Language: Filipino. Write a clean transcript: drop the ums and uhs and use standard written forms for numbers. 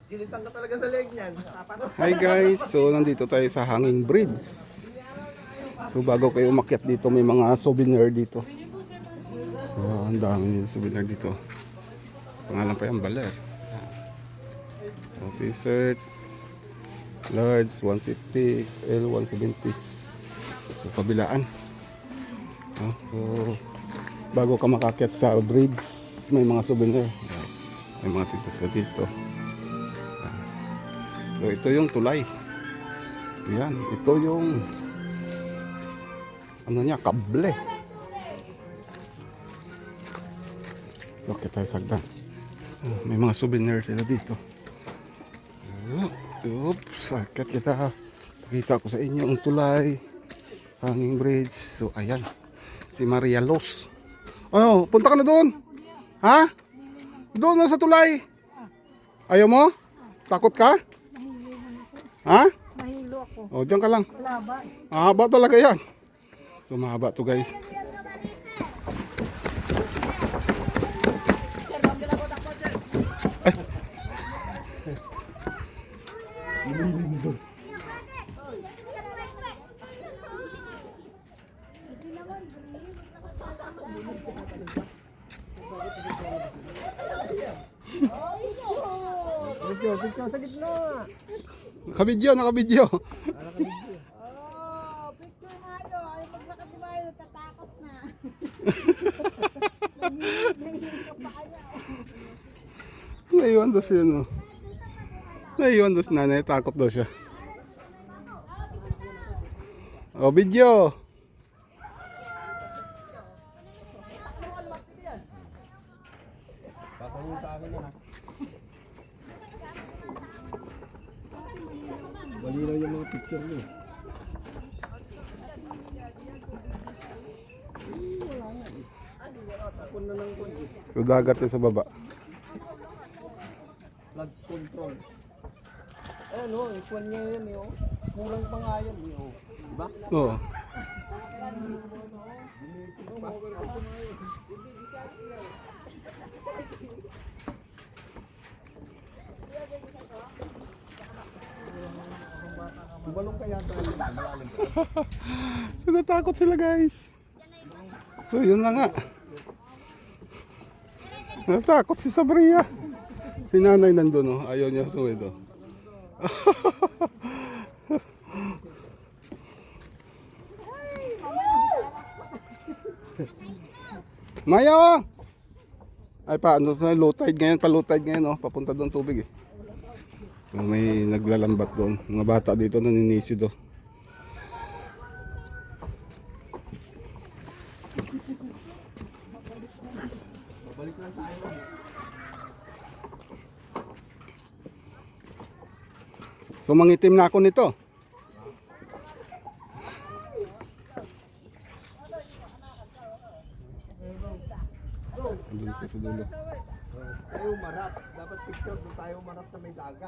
Ginitang ka talaga sa leg niyan. Hi guys, so nandito tayo sa Hanging Bridge. So bago kayo umakyat dito, may mga souvenir dito. Oh, ang dami yung souvenir dito. Pangalan pa yan, Baler. T-shirt, large 150, L 170. So kabilaan. Oh, so bago ka makakyat sa bridge, may mga souvenir. May mga tintas na dito. So ito yung tulay. Yan, ito yung ano niya, kable. So kita tayo sagdan. May mga souvenir sila dito. Oops, sakit kita. Pakita ko sa inyo ang tulay. Hanging Bridge. So ayan, si Maria Los. Oh, punta ka na doon. Ha? Doon na sa tulay. Ayaw mo? Takot ka? Ha? Mahilo ako. O, diyan ka lang. Malaba. Mahaba talaga yan. So, mahaba to guys. Picture sa gitna. Nakabidyo, nakabidyo. Oh, picture nga ito. Ay, maglakad si Mayo, tatakot na. Nahihilo pa kaya. Naiwan daw siya, no? Naiwan daw si nanay. Takot daw siya. O, video. Malinaw yung mga picture niyo. So, dagat yun sa baba. Flood control. Ayan o, ikuan niya yan eh. Oh. Kulang pa nga yan eh. Oh. Diba? Oo. Tumalong kaya tayo. Malalim. So, natakot sila guys. So, yun na nga. Natakot si Sabria. Si nanay nandun, oh. Ayaw niya sumid, oh. Maya! Ay paano sa low tide ngayon, pa low tide ngayon, oh. Papunta doon tubig eh. So, may naglalambat doon. Mga bata dito naninisid, oh. So mangitim na ako nito. Andun sa dulo. Tayo marap. Dapat picture doon tayo marap sa may dagat.